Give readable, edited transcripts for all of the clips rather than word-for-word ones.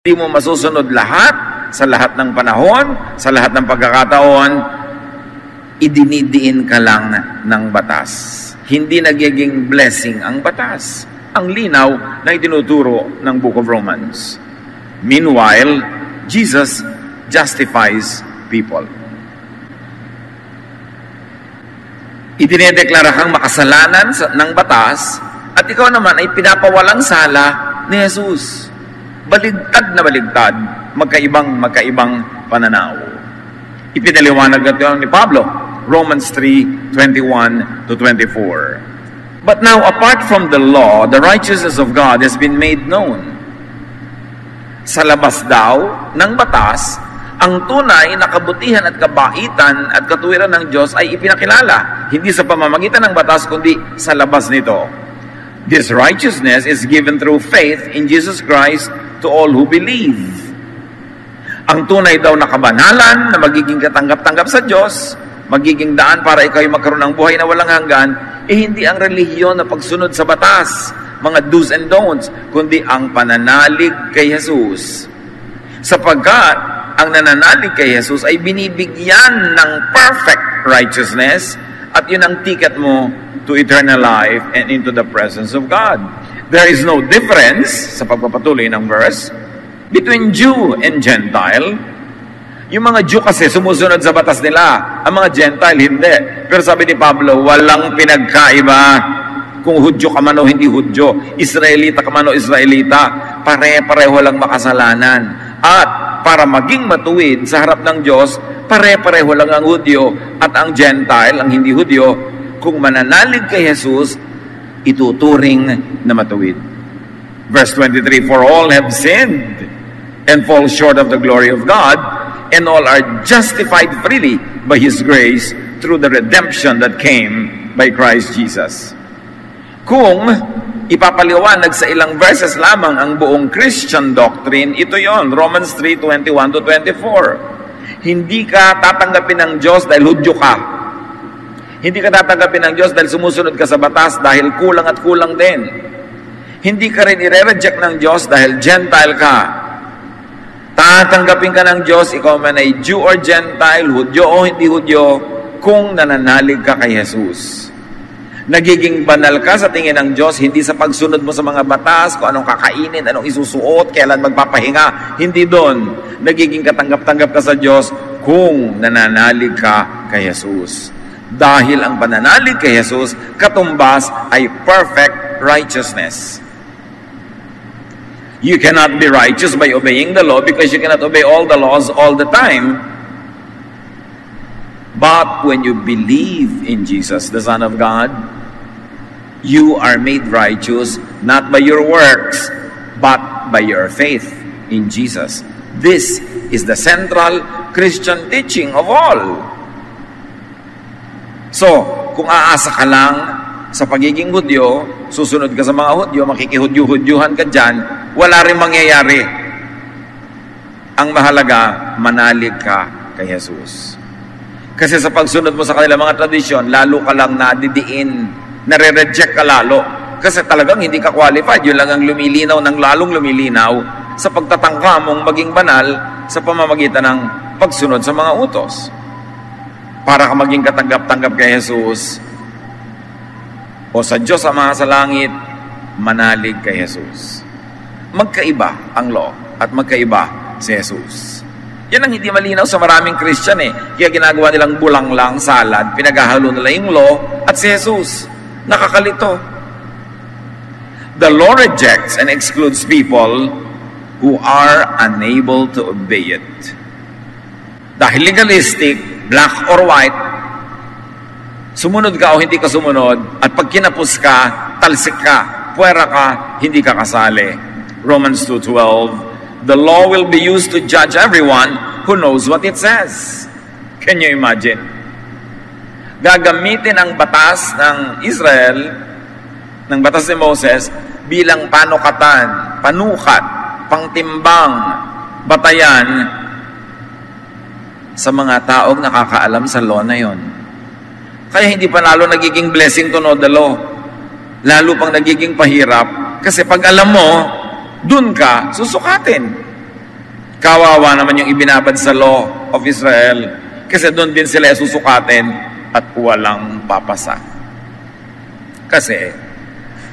Hindi mo masusunod lahat, sa lahat ng panahon, sa lahat ng pagkakataon, idinidiin ka lang ng batas. Hindi nagiging blessing ang batas. Ang linaw na itinuturo ng Book of Romans. Meanwhile, Jesus justifies people. Idinedeklara kang makasalanan ng batas at ikaw naman ay pinapawalang sala ni Jesus. Baligtad na baligtad, magkaibang pananaw. Ipinaliwanag ito ni Pablo, Romans 3:21-24. But now, apart from the law, the righteousness of God has been made known. Sa labas daw ng batas, ang tunay na kabutihan at kabaitan at katuwiran ng Diyos ay ipinakilala, hindi sa pamamagitan ng batas, kundi sa labas nito. This righteousness is given through faith in Jesus Christ to all who believe. Ang tunay daw na kabanalan na magiging katanggap-tanggap sa Diyos, magiging daan para ikaw ay magkaroon ng buhay na walang hanggan, hindi ang relihiyon na pagsunod sa batas, mga do's and don'ts, kundi ang pananalig kay Jesus. Sapagkat ang nananalig kay Jesus ay binibigyan ng perfect righteousness at yun ang ticket mo to eternal life and into the presence of God. There is no difference, sa pagpapatuloy ng verse, between Jew and Gentile. Yung mga Jew kasi sumusunod sa batas nila, ang mga Gentile hindi. Pero sabi ni Pablo, walang pinagkaiba kung Hudyo ka man o hindi Hudyo, Israelita ka man o Israelita, pare-pareho lang makasalanan. At para maging matuwid sa harap ng Diyos, pare-pareho lang ang Hudyo at ang Gentile, ang hindi Hudyo, kung mananalig kay Jesus, ituturing na matuwid. Verse 23, for all have sinned and fall short of the glory of God, and all are justified freely by His grace through the redemption that came by Christ Jesus. Kung ipapaliwanag sa ilang verses lamang ang buong Christian doctrine, ito yon, Romans 3:21-24. Hindi ka tatanggapin ng Diyos dahil Hudyo ka. Hindi ka tatanggapin ng Diyos dahil sumusunod ka sa batas dahil kulang at kulang din. Hindi ka rin i-reject ng Diyos dahil Gentile ka. Tatanggapin ka ng Diyos, ikaw man ay Jew or Gentile, Hudyo o hindi Hudyo, kung nananalig ka kay Jesus. Nagiging banal ka sa tingin ng Diyos, hindi sa pagsunod mo sa mga batas, kung anong kakainin, anong isusuot, kailan magpapahinga, hindi doon. Nagiging katanggap-tanggap ka sa Diyos kung nananalig ka kay Jesus. Dahil ang pananalig kay Jesus, katumbas ay perfect righteousness. You cannot be righteous by obeying the law because you cannot obey all the laws all the time. But when you believe in Jesus, the Son of God, you are made righteous not by your works, but by your faith in Jesus. This is the central Christian teaching of all. So, kung aasa ka lang sa pagiging Hudyo, susunod ka sa mga Hudyo, makikihudyo-hudyuhan ka dyan, wala rin mangyayari. Ang mahalaga, manalig ka kay Jesus. Kasi sa pagsunod mo sa kanila mga tradisyon, lalo ka lang nadidiin, nare-reject ka lalo. Kasi talagang hindi ka qualified. Yun lang ang lumilinaw ng lalong lumilinaw sa pagtatangka mong maging banal sa pamamagitan ng pagsunod sa mga utos. Para ka maging katanggap-tanggap kay Jesus o sa Diyos Ama sa langit, manalig kay Jesus. Magkaiba ang law at magkaiba si Jesus. Yan ang hindi malinaw sa maraming Christian Kaya ginagawa nilang bulang lang, salad, pinaghahalo nila yung law at si Jesus. Nakakalito. The law rejects and excludes people who are unable to obey it. Dahil legalistic, black or white, sumunod ka o hindi ka sumunod, at pag kinapos ka, talsik ka, puwera ka, hindi ka kasali. Romans 2:12, the law will be used to judge everyone who knows what it says. Can you imagine? Gagamitin ang batas ng Israel, ng batas ni Moses, bilang panukatan, panukat, pangtimbang, batayan sa mga taong nakakaalam sa law na yon. Kaya hindi pa lalo nagiging blessing to know the law. Lalo pang nagiging pahirap. Kasi pag alam mo, dun ka susukatin. Kawawa naman yung ibinabad sa law of Israel kasi doon din sila susukatin at walang papasa. Kasi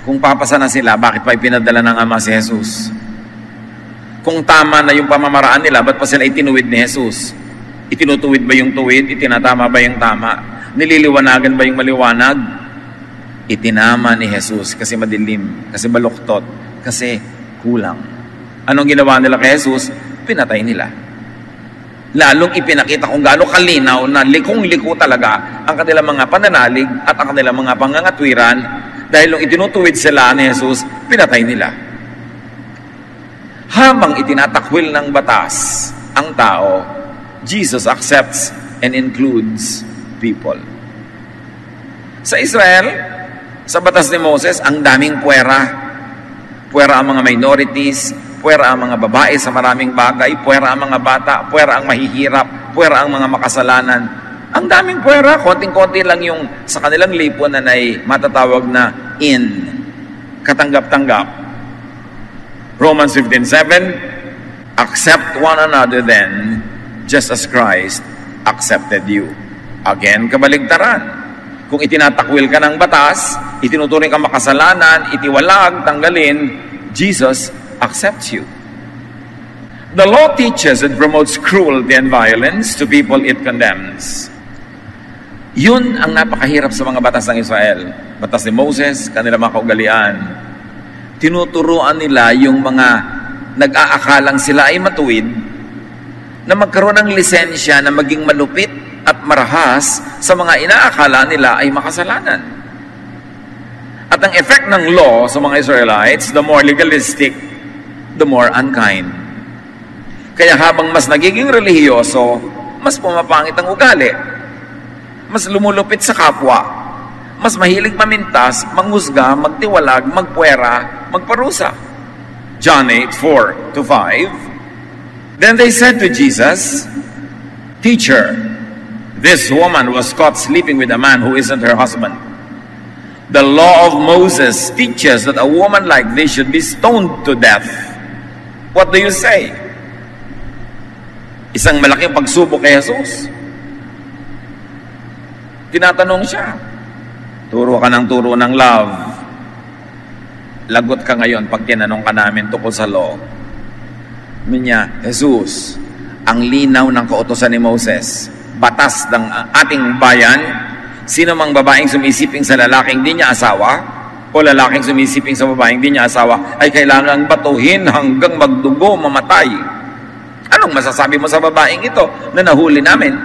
kung papasa na sila, bakit pa ipinadala ng Ama si Jesus? Kung tama na yung pamamaraan nila, ba't pa sila itinuwid ni Jesus? Itinutuwid ba yung tuwid? Itinatama ba yung tama? Nililiwanagan ba yung maliwanag? Itinama ni Jesus kasi madilim, kasi baluktot, kasi kulang. Anong ginawa nila kay Jesus? Pinatay nila. Lalong ipinakita kung gaano kalinaw na likong-liko talaga ang kanilang mga pananalig at ang kanilang mga pangangatwiran dahil nung itinutuwid sila ni Jesus, pinatay nila. Habang itinatakwil ng batas ang tao, Jesus accepts and includes people. Sa Israel, sa batas ni Moses, ang daming puwera. Puwera ang mga minorities, puwera ang mga babae sa maraming bagay, puwera ang mga bata, puwera ang mahihirap, puwera ang mga makasalanan. Ang daming puwera, konting-konti lang yung sa kanilang lipunan ay matatawag na in. Katanggap-tanggap. Romans 15:7, accept one another then, just as Christ accepted you. Again, kabaligtaran. Kung itinatakwil ka ng batas, itinuturing ka makasalanan, itiwalag, tanggalin, Jesus accepts you. The law teaches and promotes cruelty and violence to people it condemns. Yun ang napakahirap sa mga batas ng Israel. Batas ni Moses, kanilang mga kaugalian. Tinuturuan nila yung mga nag-aakalang sila ay matuwid na magkaroon ng lisensya na maging malupit at marahas sa mga inaakala nila ay makasalanan. At ang effect ng law sa mga Israelites, the more legalistic, the more unkind. Kaya habang mas nagiging relihiyoso, mas pumapangit ang ugali. Mas lumulupit sa kapwa. Mas mahilig mamintas, manghusga, magtiwalag, magpuwera, magparusa. John 8:4-5. Then they said to Jesus, Teacher, this woman was caught sleeping with a man who isn't her husband. The law of Moses teaches that a woman like this should be stoned to death. What do you say? Isang malaking pagsubok kay Jesus. Tinatanong siya. Turo ka ng turo ng love. Lagot ka ngayon pag tinanong ka namin tungkol sa law. Niya, Jesus, ang linaw ng kautosan ni Moses, batas ng ating bayan, sino mang babaeng sumisiping sa lalaking di niya asawa, o lalaking sumisiping sa babaeng di niya asawa, ay kailangang batuhin hanggang magdugo, mamatay. Anong masasabi mo sa babaeng ito na nahuli namin?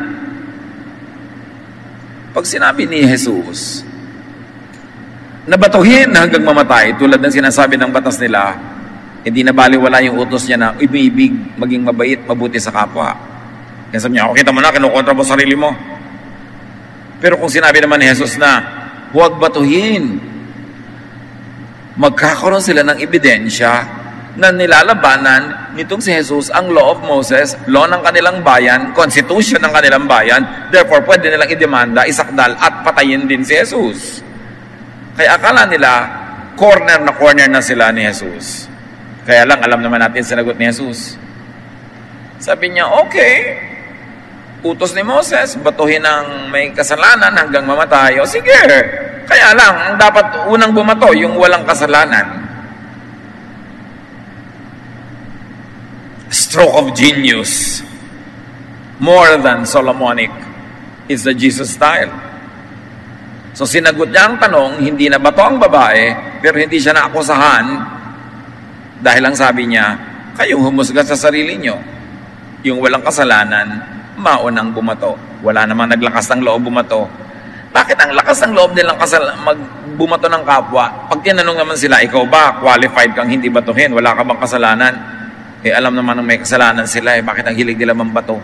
Pag sinabi ni Jesus, nabatuhin hanggang mamatay, tulad ng sinasabi ng batas nila, hindi na baliwala yung utos niya na ibig, maging mabait, mabuti sa kapwa. Kaya sabi niya, kita mo na, kinukontra mo sarili mo. Pero kung sinabi naman ni Jesus na, huwag batuhin, magkakaroon sila ng ebidensya na nilalabanan nitong si Jesus ang law of Moses, law ng kanilang bayan, constitution ng kanilang bayan, therefore pwede nilang idemanda, isakdal at patayin din si Jesus. Kaya akala nila, corner na sila ni Jesus. Kaya lang, alam naman natin sinagot ni Jesus. Sabi niya, okay, utos ni Moses, batuhin ang may kasalanan hanggang mamatay. O sige, kaya lang, ang dapat unang bumato, yung walang kasalanan. Stroke of genius. More than Solomonic is the Jesus style. So sinagot niya ang tanong, hindi na bato ang babae, pero hindi siya naakusahan dahil ang sabi niya, kayong humusga sa sarili nyo. Yung walang kasalanan, maunang bumato. Wala namang naglakas ng loob bumato. Bakit ang lakas ng loob nilang magbumato ng kapwa? Pag tinanong naman sila, ikaw ba qualified kang hindi batuhin? Wala ka bang kasalanan? Alam naman ng may kasalanan sila, bakit ang hilig nila mambato?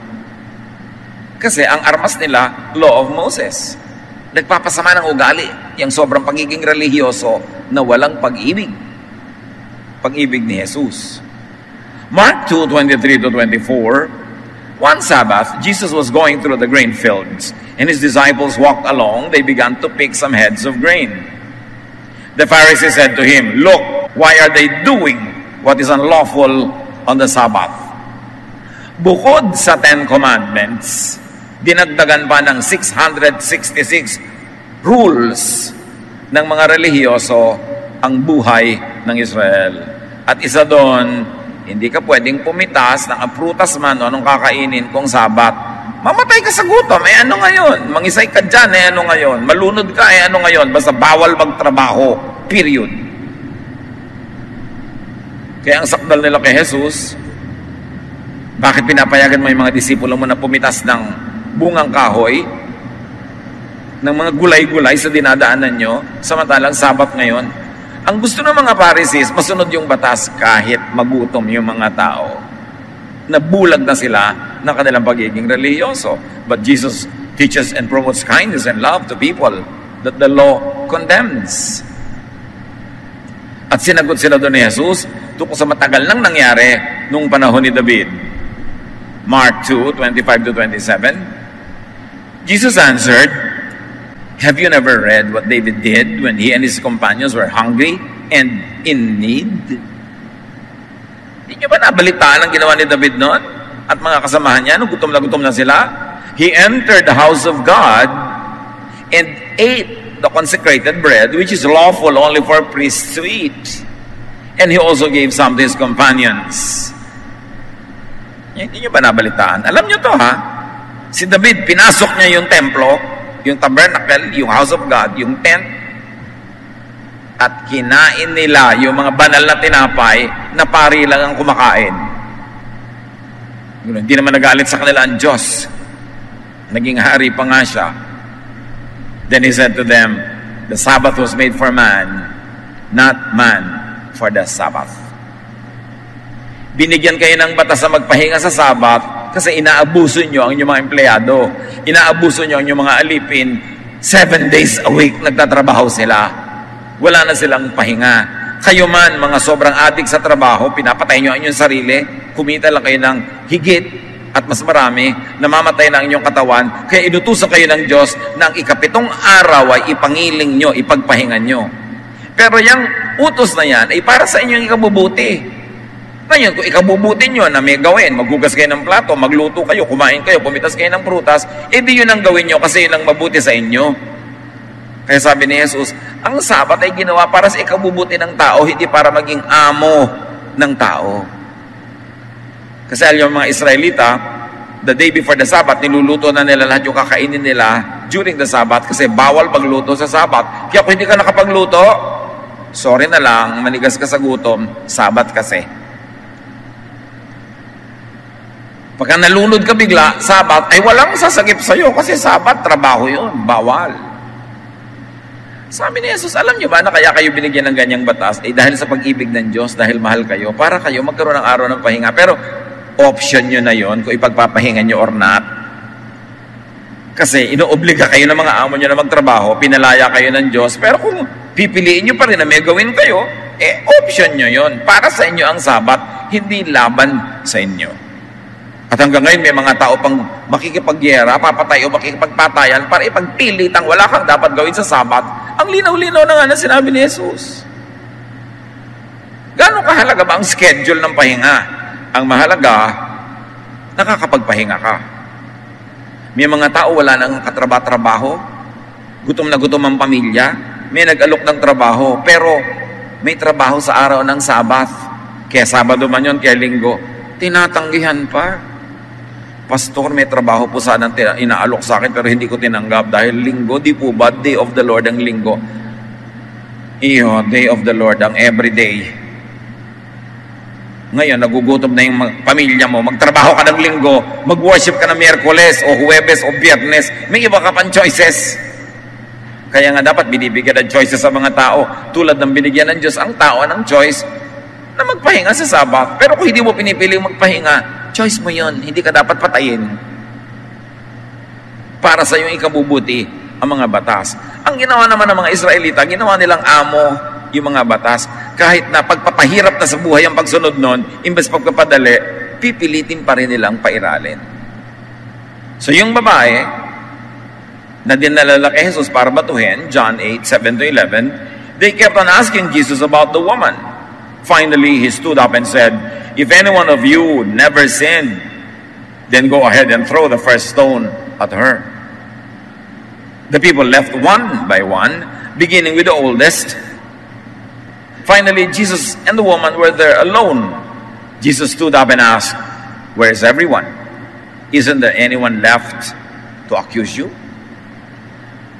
Kasi ang armas nila, law of Moses. Nagpapasama ng ugali, yung sobrang pagiging relihiyoso na walang pag-ibig. Pag-ibig ni Jesus. Mark 2:23-24, one Sabbath, Jesus was going through the grain fields, and his disciples walked along. They began to pick some heads of grain. The Pharisees said to him, Look, why are they doing what is unlawful on the Sabbath? Bukod sa 10 Commandments, dinagdagan pa ng 666 rules ng mga relihiyoso ang buhay ng Israel. At isa doon, hindi ka pwedeng pumitas ng prutas man o anong kakainin kung Sabat. Mamatay ka sa gutom, ano ngayon? Mangisay ka dyan, ano ngayon? Malunod ka, ano ngayon? Basta bawal magtrabaho, period. Kaya ang sakdal nila kay Jesus, bakit pinapayagan mo yung mga disipulo mo na pumitas ng bungang kahoy, ng mga gulay-gulay sa dinadaanan nyo, samantalang Sabat ngayon? Ang gusto ng mga Pharisees, masunod yung batas kahit magutom yung mga tao. Nabulag na sila ng kanilang pagiging relihiyoso. But Jesus teaches and promotes kindness and love to people that the law condemns. At sinagot sila doon ni Jesus tungkol sa matagal nang nangyari nung panahon ni David. Mark 2:25-27. Jesus answered, "Have you never read what David did when he and his companions were hungry and in need?" Hindi nyo ba nabalitaan ang ginawa ni David noon? At mga kasamahan niya, nung gutom na sila, he entered the house of God and ate the consecrated bread, which is lawful only for priests to eat. And he also gave some to his companions. Hindi nyo ba nabalitaan? Alam nyo to, ha? Si David, pinasok niya yung templo, yung tabernacle, yung house of God, yung tent, at kinain nila yung mga banal na tinapay na pari lang ang kumakain. Hindi naman nagalit sa kanila ang Diyos. Naging hari pa nga siya. Then he said to them, "The Sabbath was made for man, not man for the Sabbath." Binigyan kayo ng batas na magpahinga sa Sabat kasi inaabuso nyo ang inyong mga empleyado. Inaabuso nyo ang inyong mga alipin. 7 days a week nagtatrabaho sila. Wala na silang pahinga. Kayo man, mga sobrang adik sa trabaho, pinapatay nyo ang inyong sarili, kumita lang kayo ng higit at mas marami, namamatay na ang inyong katawan, kaya inutusan kayo ng Diyos na ang ikapitong araw ay ipangiling nyo, ipagpahingan nyo. Pero yung utos na yan ay para sa inyong ikabubuti. Ngayon, kung ikabubuti nyo na may gawin, maghugas kayo ng plato, magluto kayo, kumain kayo, pumitas kayo ng prutas, edi yun ang gawin nyo kasi yun ang mabuti sa inyo. Kaya sabi ni Jesus, ang Sabat ay ginawa para sa ikabubuti ng tao, hindi para maging amo ng tao. Kasi alam yung mga Israelita, the day before the Sabat, niluluto na nila lahat yung kakainin nila during the Sabat kasi bawal pagluto sa Sabat. Kaya kung hindi ka nakapagluto, sorry na lang, manigas ka sa gutom, Sabat kasi. Pagka nalunod ka bigla, Sabat, ay walang sasagip sa'yo kasi Sabat, trabaho yun, bawal. Sabi ni Jesus, alam nyo ba na kaya kayo binigyan ng ganyang batas? Dahil sa pag-ibig ng Diyos, dahil mahal kayo, para kayo magkaroon ng araw ng pahinga. Pero option nyo na yon kung ipagpapahinga nyo or not. Kasi inoobliga kayo ng mga amo nyo na magtrabaho, pinalaya kayo ng Diyos, pero kung pipiliin nyo pa rin na may gawin kayo, option nyo yon. Para sa inyo ang Sabat, hindi laban sa inyo. At hanggang ngayon may mga tao pang makikipagyera, papatay o makikipagpatayan para ipagpilitang wala kang dapat gawin sa Sabat. Ang linaw-linaw na nga na sinabi ni Jesus. Gano'ng kahalaga ba ang schedule ng pahinga? Ang mahalaga, nakakapagpahinga ka. May mga tao wala nang katrabaho, gutom na gutom ang pamilya, may nag-alok ng trabaho, pero may trabaho sa araw ng Sabat. Kaya Sabado man yun, kaya Linggo, tinatanggihan pa. Pastor, may trabaho po sana inaalok sa akin pero hindi ko tinanggap dahil Linggo, di po ba? Day of the Lord ang Linggo. Iyo, Day of the Lord ang everyday. Ngayon, nagugutom na yung pamilya mo, magtrabaho ka ng Linggo, mag-worship ka ng Miyerkules o Huwebes o Biyernes, may iba ka pang choices. Kaya nga dapat binibigyan ng choices sa mga tao. Tulad ng binigyan ng Diyos ang tao ng choice na magpahinga sa Sabat. Pero kung hindi mo pinipiling magpahinga, choice mo yon, hindi ka dapat patayin. Para sa iyong ikabubuti ang mga batas. Ang ginawa naman ng mga Israelita, ginawa nilang amo yung mga batas. Kahit na pagpapahirap na sa buhay ang pagsunod nun, imbes pagpapadali, pipilitin pa rin nilang pairalin. So yung babae, na dinala kay Jesus para batuhin, John 8:7-11, they kept on asking Jesus about the woman. Finally, he stood up and said, "If any one of you never sinned, Then go ahead and throw the first stone at her. The people left one by one, beginning with the oldest. Finally, Jesus and the woman were there alone. Jesus stood up and asked, "Where is everyone? Isn't there anyone left to accuse you?"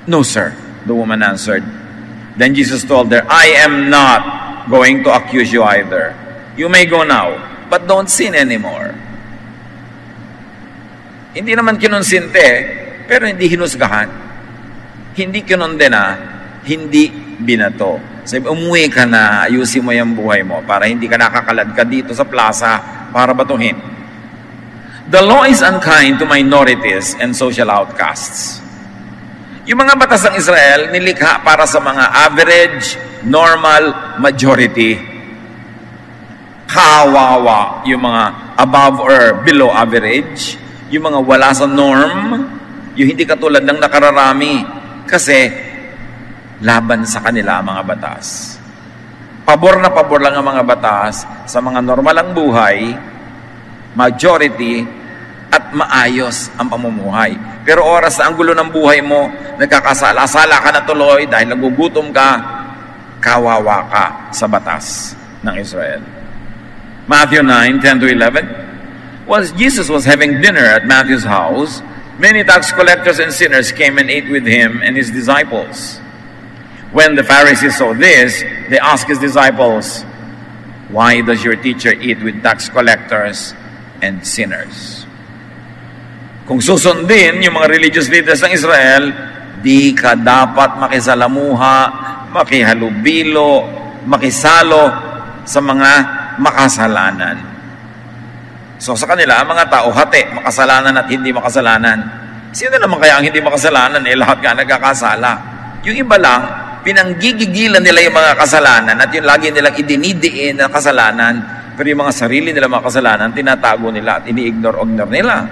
"No, sir," the woman answered. Then Jesus told her, "I am not going to accuse you either. You may go now, but don't sin anymore." Hindi naman kinonsinte, pero hindi hinusgahan. Hindi kinondena, hindi binato. Sabi, umuwi ka na, ayusin mo yung buhay mo para hindi ka nakakalad ka dito sa plaza para batuhin. The law is unkind to minorities and social outcasts. Yung mga batas ng Israel, nilikha para sa mga average, normal, majority. Kawawa yung mga above or below average, yung mga wala sa norm, yung hindi katulad ng nakararami, kasi laban sa kanila ang mga batas. Pabor na pabor lang ang mga batas sa mga normal ang buhay, majority, at maayos ang pamumuhay. Pero oras na ang gulo ng buhay mo, nagkakasala-sala ka na tuloy dahil nagugutom ka, kawawa ka sa batas ng Israel. Matthew 9:10-11. While Jesus was having dinner at Matthew's house, many tax collectors and sinners came and ate with him and his disciples. When the Pharisees saw this, they asked his disciples, "Why does your teacher eat with tax collectors and sinners?" Kung susundin yung mga religious leaders ng Israel, di ka dapat makisalamuha, makihalubilo, makisalo sa mga makasalanan. So sa kanila, ang mga tao, hati, makasalanan at hindi makasalanan. Sino naman kaya ang hindi makasalanan? Lahat nga nagkakasala. Yung iba lang, pinanggigigilan nila yung mga kasalanan at yung lagi nilang idinidiin na kasalanan, pero yung mga sarili nila mga kasalanan, tinatago nila at ini-ignore nila.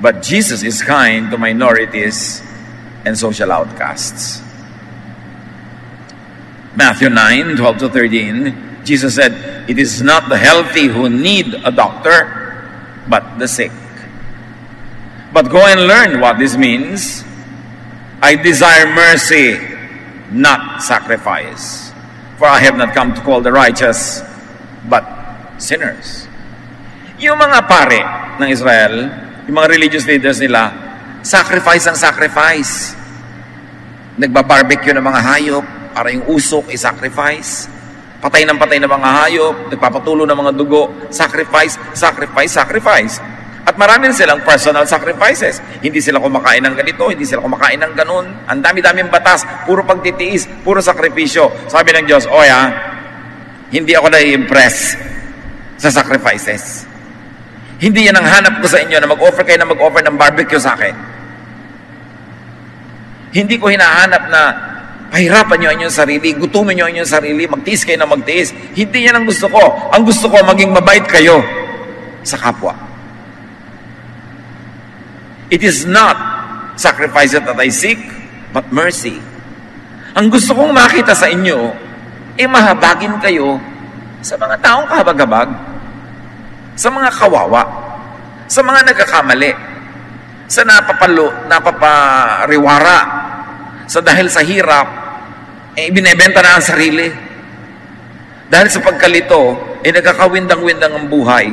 But Jesus is kind to minorities and social outcasts. Matthew 9:12-13, Jesus said, "It is not the healthy who need a doctor, but the sick. But go and learn what this means. I desire mercy, not sacrifice. For I have not come to call the righteous, but sinners." Yung mga pare ng Israel, yung mga religious leaders nila, sacrifice ang sacrifice. Nagbabarbecue ng mga hayop para yung usok i-sacrifice. Patay ng mga hayop, nagpapatulo ng mga dugo, sacrifice, sacrifice, sacrifice. At marami silang personal sacrifices. Hindi sila kumakain ng ganito, hindi sila kumakain ng ganun. Ang dami-daming batas, puro pagtitiis, puro sakripisyo. Sabi ng Diyos, hindi ako na-impress sa sacrifices. Hindi yan ang hanap ko sa inyo na mag-offer kayo na mag-offer ng barbecue sa akin. Hindi ko hinahanap na pahirapan nyo ang inyong sarili, gutumin nyo ang inyong sarili, magtiis kayo na magtiis. Hindi yan ang gusto ko. Ang gusto ko, maging mabait kayo sa kapwa. It is not sacrifice that I seek, but mercy. Ang gusto kong makita sa inyo, mahabagin kayo sa mga taong kahabag-habag, sa mga kawawa, sa mga nagkakamali, sa napapariwara, sa dahil sa hirap, binebenta na ang sarili. Dahil sa pagkalito, nagkakawindang-windang ang buhay.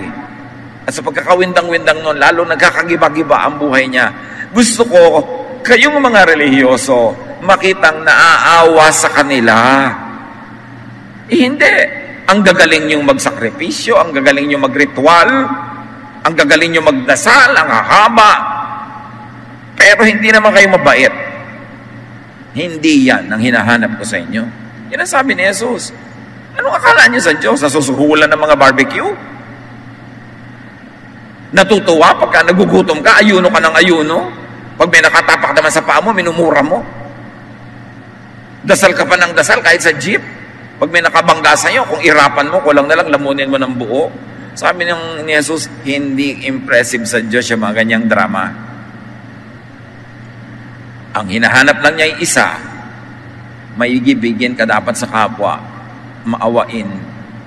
At sa pagkakawindang-windang nun, lalo nagkakagiba-giba ang buhay niya. Gusto ko, kayong mga relihiyoso, makitang naaawa sa kanila. Hindi. Ang gagaling niyong magsakripisyo, ang gagaling niyong magritual, ang gagaling niyong magdasal, ang hahaba. Pero hindi naman kayo mabait. Hindi yan ang hinahanap ko sa inyo. Yan ang sabi ni Jesus. Anong akala niyo sa Diyos? Nasusuhulan ng mga barbecue? Natutuwa pagka nagugutom ka, ayuno ka ng ayuno? Pag may nakatapak naman sa paa mo, minumura mo? Dasal ka pa ng dasal kahit sa jeep? Pag may nakabangga sa'yo, kung irapan mo, kulang na lang, lamunin mo ng buo. Sabi ni Jesus, hindi impressive sa Diyos yung mga ganyang drama. Ang hinahanap lang niya ay isa, maigibigin ka dapat sa kapwa, maawain,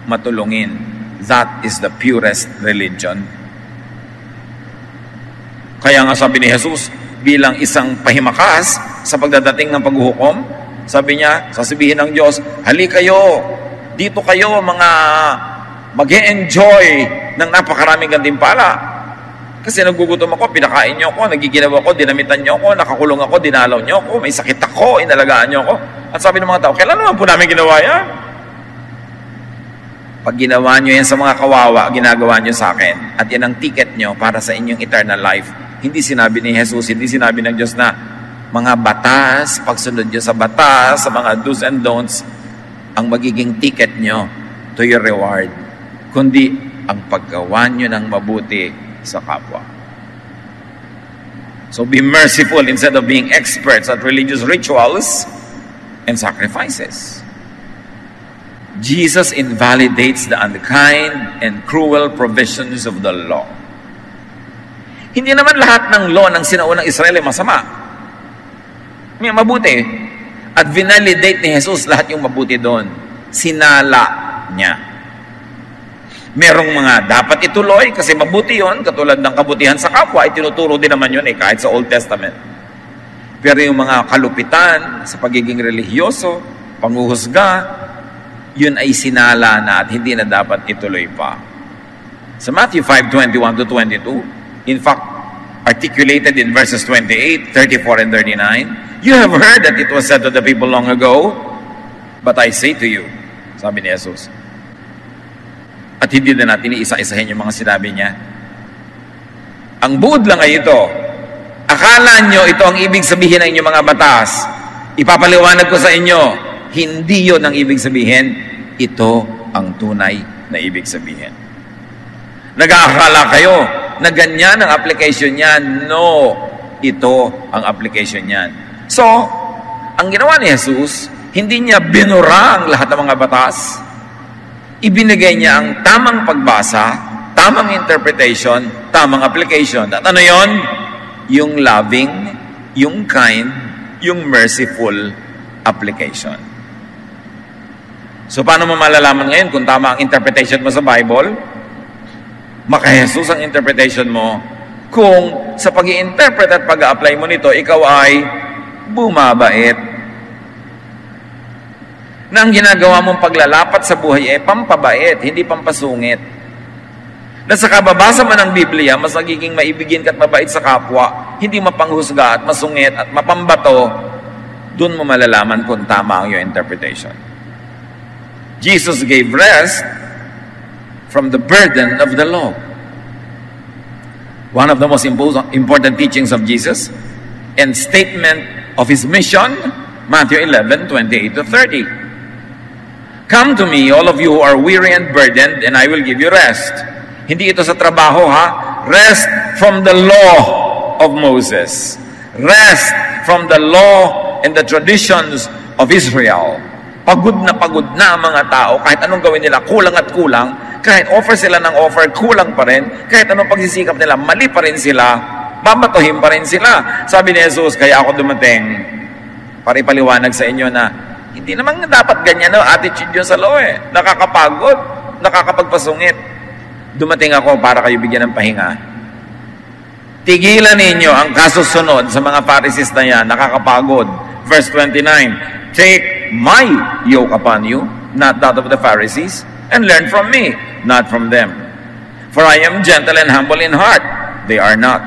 matulungin. That is the purest religion. Kaya nga sabi ni Jesus, bilang isang pahimakas sa pagdadating ng paghuhukom, sabi niya, sasabihin ng Diyos, hali kayo, dito kayo mga mag-e-enjoy ng napakaraming gantimpala. Kasi nagugutom ako, pinakain niyo ako, nagiginawa ako, dinamitan niyo ako, nakakulong ako, dinalaw niyo ako, may sakit ako, inalagaan niyo ako. At sabi ng mga tao, kailan naman po namin ginawa yan? Pag ginawa niyo yan sa mga kawawa, ginagawa niyo sa akin. At yan ang ticket niyo para sa inyong eternal life. Hindi sinabi ni Jesus, hindi sinabi ng Diyos na mga batas, pagsunod niyo sa batas, sa mga do's and don'ts, ang magiging ticket niyo to your reward. Kundi ang paggawa niyo ng mabuti sa kapwa. So be merciful instead of being experts at religious rituals and sacrifices. Jesus invalidates the unkind and cruel provisions of the law. Hindi naman lahat ng law ng sinaunang Israel ay masama. May mabuti. At vinalidate ni Jesus lahat yung mabuti doon. Sinala niya. Merong mga dapat ituloy kasi mabuti yon, katulad ng kabutihan sa kapwa, ay tinuturo din naman yun kahit sa Old Testament. Pero yung mga kalupitan sa pagiging relihiyoso, panghuhusga, yun ay sinala na at hindi na dapat ituloy pa. Sa Matthew 5:21-22, in fact, articulated in verses 28, 34, and 39, you have heard that it was said to the people long ago, but I say to you, sabi ni Jesus. At hindi na natin iisa-isahin yung mga sinabi niya. Ang buod lang ay ito. Akala nyo ito ang ibig sabihin ng inyong mga batas. Ipapaliwanag ko sa inyo, hindi yun ang ibig sabihin. Ito ang tunay na ibig sabihin. Nag-aakala kayo na ganyan ang application niyan. No, ito ang application niyan. So, ang ginawa ni Jesus, hindi niya binura ang lahat ng mga batas. Ibinigay niya ang tamang pagbasa, tamang interpretation, tamang application. At ano yon? Yung loving, yung kind, yung merciful application. So, paano mo malalaman ngayon kung tama ang interpretation mo sa Bible? Maka-Jesus ang interpretation mo kung sa pag-i-interpret at pag-a-apply mo nito, ikaw ay bumabait. Na ang ginagawa mong paglalapat sa buhay ay pampabait, hindi pampasungit. Na sa kababasa man ng Biblia, mas nagiging maibigin ka at mabait sa kapwa, hindi mapanghusga at masungit at mapambato, dun mo malalaman kung tama ang iyong interpretation. Jesus gave rest from the burden of the law. One of the most important teachings of Jesus and statement of his mission, Matthew 11:28-30. Come to me, all of you who are weary and burdened, and I will give you rest. Hindi ito sa trabaho, ha? Rest from the law of Moses. Rest from the law and the traditions of Israel. Pagod na ang mga tao, kahit anong gawin nila, kulang at kulang, kahit offer sila ng offer, kulang pa rin, kahit anong pagsisikap nila, mali pa rin sila, babatuhin pa rin sila. Sabi ni Jesus, kaya ako dumating para ipaliwanag sa inyo na hindi naman dapat ganyan na attitude yun sa law eh. Nakakapagod, nakakapagpasungit. Dumating ako para kayo bigyan ng pahinga. Tigilan ninyo ang kasusunod sa mga Pharisees na yan, nakakapagod. Verse 29, take my yoke upon you, not that of the Pharisees, and learn from me, not from them. For I am gentle and humble in heart. They are not.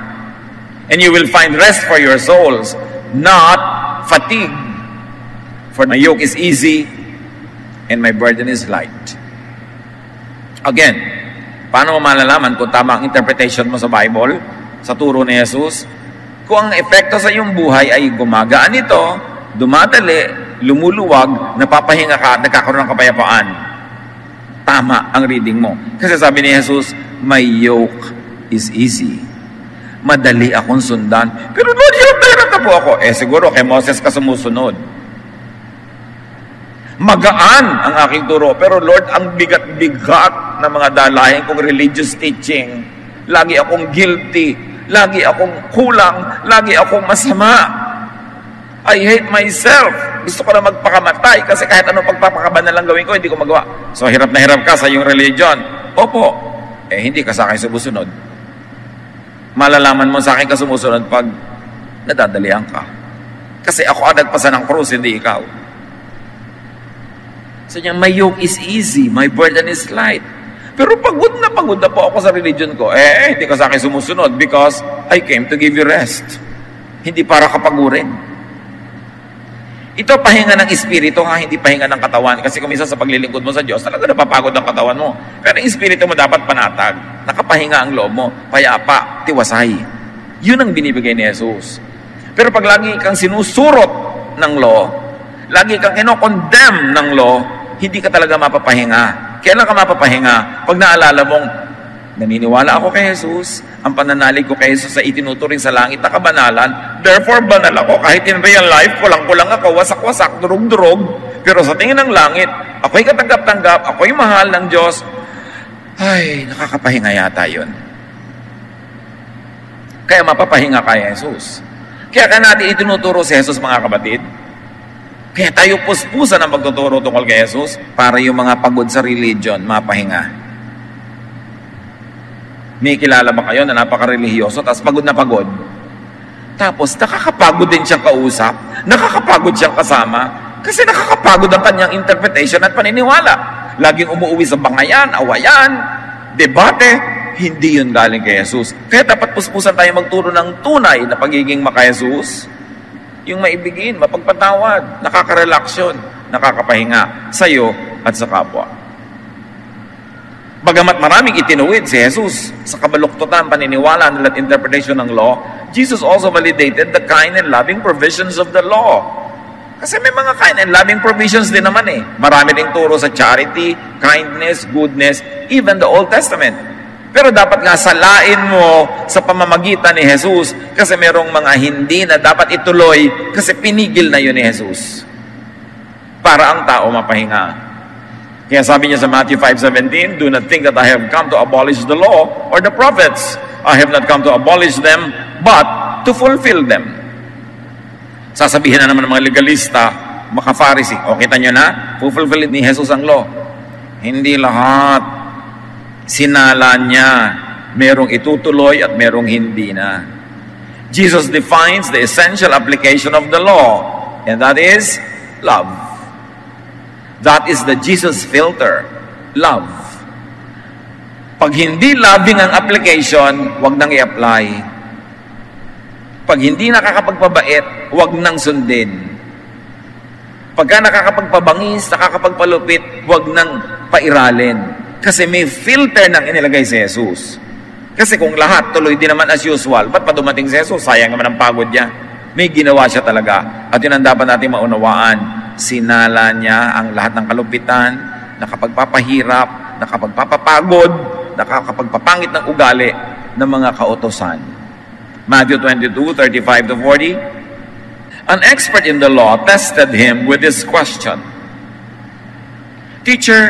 And you will find rest for your souls, not fatigue. For my yoke is easy, and my burden is light. Again, paano mo malalaman kung tama ang interpretation mo sa Bible, sa turo ni Jesus? Kung ang epekto sa iyong buhay ay gumagaan ito, dumadali, lumuluwag, napapahinga ka at nagkakaroon ng kapayapaan. Tama ang reading mo. Kasi sabi ni Jesus, my yoke is easy. Madali akong sundan. Pero Lord, hirap na po ako. Siguro kay Moses ka sumusunod. Magaan ang aking turo. Pero Lord, ang bigat-bigat ng mga dalahin kong religious teaching. Lagi akong guilty. Lagi akong kulang. Lagi akong masama. I hate myself. Gusto ko na magpakamatay kasi kahit anong pagpapakaban na lang gawin ko, hindi ko magawa. So, hirap na hirap ka sa iyong religion. Opo. Hindi ka sa akin sumusunod. Malalaman mo sa akin ka sumusunod pag nadadalian ka. Kasi ako ang nagpasa ng krus, hindi ikaw. So niya, my yoke is easy, my burden is light. Pero pagod na po ako sa religion ko. Hindi ka sa akin sumusunod because I came to give you rest. Hindi para kapagurin. Ito pahinga ng espiritu hindi pahinga ng katawan. Kasi kung minsan sa paglilingkod mo sa Diyos, talaga napapagod ang katawan mo. Pero ang espiritu mo dapat panatag. Nakapahinga ang loob mo. Payapa, tiwasay. Yun ang binibigay ni Jesus. Pero pag lagi kang sinusurot ng law, lagi kang ino-condemn ng law, hindi ka talaga mapapahinga. Kailan ka mapapahinga? Pag naalala mong, naniniwala ako kay Jesus, ang pananalig ko kay Jesus ay itinuturing sa langit na kabanalan, therefore banal ako. Kahit in real life, kulang-kulang ako, wasak-wasak, durog-durog, pero sa tingin ng langit, ako'y katanggap-tanggap, ako'y mahal ng Diyos. Ay, nakakapahinga yata yun. Kaya mapapahinga kay Jesus. Kaya natin itinuturo si Jesus, mga kapatid. Kaya tayo puspusan ang pagtuturo tungkol kay Jesus para yung mga pagod sa religion, mapahinga. May kilala ba kayo na napaka-religyoso, tapos pagod na pagod? Tapos nakakapagod din siyang kausap, nakakapagod siyang kasama, kasi nakakapagod ang kanyang interpretation at paniniwala. Laging umuwi sa bangayan, awayan, debate, hindi yun galing kay Jesus. Kaya dapat puspusan tayo magturo ng tunay na pagiging maka-Jesus. Yung maibigin, mapagpatawad, nakaka-relaksyon, nakakapahinga sa iyo at sa kapwa. Bagamat maraming itinuwid si Jesus sa kabaluktutan, paniniwala at interpretation ng law, Jesus also validated the kind and loving provisions of the law. Kasi may mga kind and loving provisions din naman Marami ding turo sa charity, kindness, goodness, even the Old Testament. Pero dapat nga salain mo sa pamamagitan ni Jesus kasi merong mga hindi na dapat ituloy kasi pinigil na yun ni Jesus. Para ang tao mapahinga. Kaya sabi niya sa Matthew 5:17, do not think that I have come to abolish the law or the prophets. I have not come to abolish them, but to fulfill them. Sasabihin na naman ng mga legalista, mga Pharisee, kita nyo na, fulfill ni Jesus ang law. Hindi lahat. Sinala niya, merong itutuloy at merong hindi na. Jesus defines the essential application of the law, and that is love. That is the Jesus filter, love. Pag hindi loving ang application, wag nang i-apply. Pag hindi nakakapagpabait, wag nang sundin. Pagka nakakapagpabangis, nakakapagpalupit, wag nang pairalin. Kasi may filter nang inilagay si Jesus. Kasi kung lahat tuloy din naman as usual, ba't pa dumating si Jesus? Sayang naman ang pagod niya. May ginawa siya talaga. At yun ang dapat natin maunawaan. Sinala niya ang lahat ng kalupitan, nakapagpapahirap, nakapagpapapagod, nakakapagpapangit ng ugali ng mga kautosan. Matthew 22:35-40. An expert in the law tested him with this question. Teacher,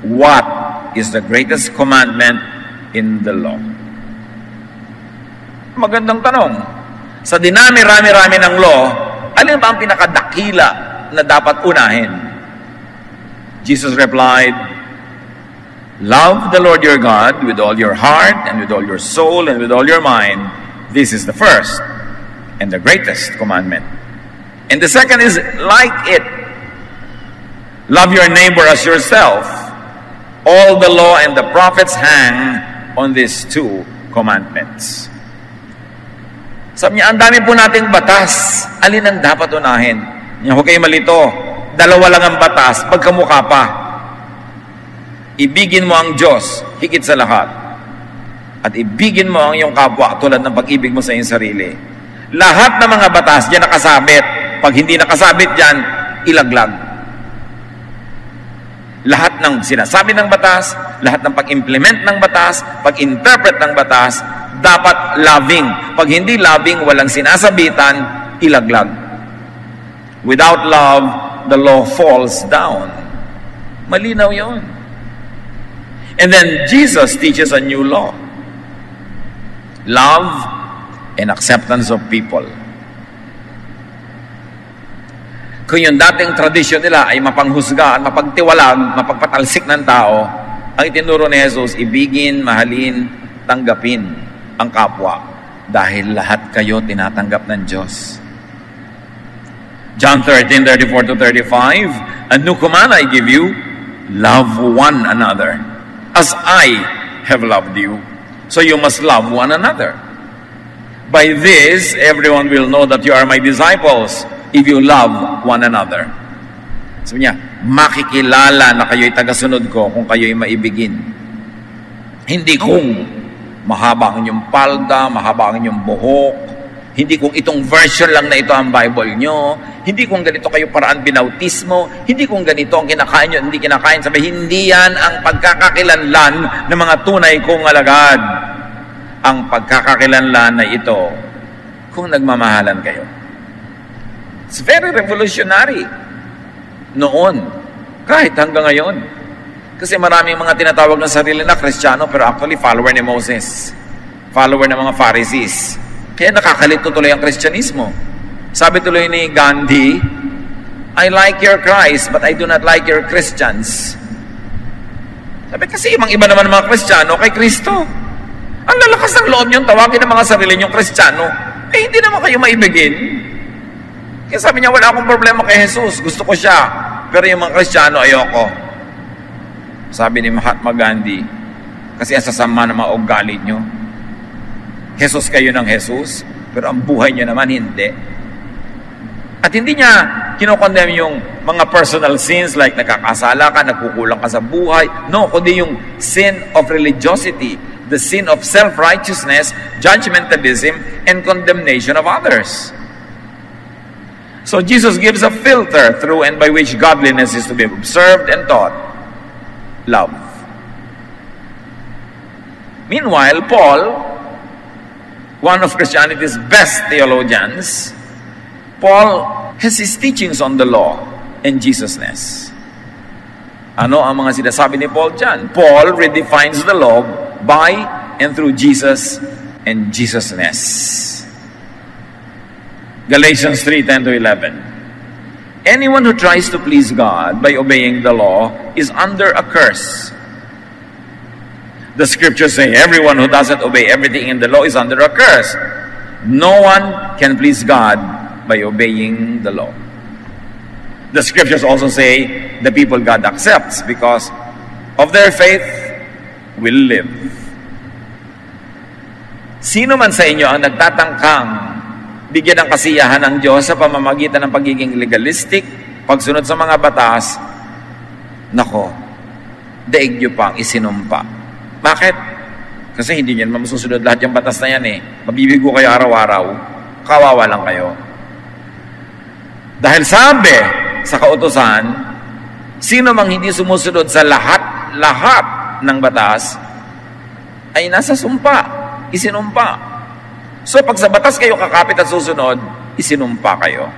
what is the greatest commandment in the law? Magandang tanong. Sa dinami-rami-rami ng law, alin ba ang pinakadakila na dapat unahin? Jesus replied, love the Lord your God with all your heart and with all your soul and with all your mind. This is the first and the greatest commandment. And the second is like it. Love your neighbor as yourself. All the law and the prophets hang on these two commandments. Sabi niya, ang dami po nating batas. Alin ang dapat unahin? Huwag kayo malito. Dalawa lang ang batas, pagkamukha pa. Ibigin mo ang Diyos, higit sa lahat. At ibigin mo ang iyong kapwa tulad ng pag-ibig mo sa iyong sarili. Lahat ng mga batas diyan nakasabit. Pag hindi nakasabit diyan, ilaglag. Lahat ng sinasabi ng batas, lahat ng pag-implement ng batas, pag-interpret ng batas, dapat loving. Pag hindi loving, walang sinasabitan, ilaglag. Without love, the law falls down. Malinaw yun. And then Jesus teaches a new law. Love and acceptance of people. Kung yung dating tradisyon nila ay mapanghusga at mapagtiwalag, mapagpatalsik ng tao, ang itinuro ni Jesus, ibigin, mahalin, tanggapin. ang kapwa dahil lahat kayo tinatanggap ng Diyos. John 13:34-35, "A new command I give you, love one another, as I have loved you. So you must love one another. By this, everyone will know that you are my disciples, if you love one another." Sabi niya, makikilala na kayo'y tagasunod ko kung kayo'y maibigin. Hindi kung mahaba ang inyong palda, mahaba ang inyong buhok, hindi kung itong version lang na ito ang Bible nyo, hindi kung ganito kayo paraan binautismo, hindi kung ganito ang kinakain nyo, hindi kinakain. Sabi, hindi yan ang pagkakakilanlan ng mga tunay kong alagad. Ang pagkakakilanlan na ito kung nagmamahalan kayo. It's very revolutionary noon, kahit hanggang ngayon. Kasi maraming mga tinatawag ng sarili na Kristiyano, pero actually follower ni Moses, follower ng mga Pharisees. Kaya nakakalito tuloy ang Kristyanismo. Sabi tuloy ni Gandhi, "I like your Christ, but I do not like your Christians." Sabi, kasi ibang-iba naman ng mga Kristiyano kay Kristo. Ang lalakas ng loob niyong tawagin ng mga sarili niyong Kristiyano, eh hindi naman kayo maibigin. Kaya sabi niya, wala akong problema kay Jesus, gusto ko siya, pero yung mga Kristiyano, ayoko. Sabi ni Mahatma Gandhi, kasi ang sasama ng mga ugali niyo. Jesus kayo ng Jesus, pero ang buhay niyo naman hindi. At hindi niya kinokondemn yung mga personal sins like nakakasala ka, nagkukulang ka sa buhay. No, kundi yung sin of religiosity, the sin of self-righteousness, judgmentalism, and condemnation of others. So Jesus gives a filter through and by which godliness is to be observed and taught. Love. Meanwhile, Paul, one of Christianity's best theologians, Paul has his teachings on the law and Jesusness. Ano ang mga sinasabi ni Paul dyan? Paul redefines the law by and through Jesus and Jesusness. Galatians 3:10-11. Anyone who tries to please God by obeying the law is under a curse. The scriptures say everyone who doesn't obey everything in the law is under a curse. No one can please God by obeying the law. The scriptures also say the people God accepts because of their faith will live. Sino man sa inyo ang nagtatangkang bigyan ng kasiyahan ng Diyos sa pamamagitan ng pagiging legalistic, pagsunod sa mga batas, nako, daig nyo pang isinumpa. Bakit? Kasi hindi nyo naman masusunod lahat yung batas na yan eh. Mabibigo kayo araw-araw, kawawa lang kayo. Dahil sabi sa kautusan, sino mang hindi sumusunod sa lahat ng batas, ay nasa sumpa, isinumpa. So pag sa batas kayo kakapit at susunod, isinumpa kayo.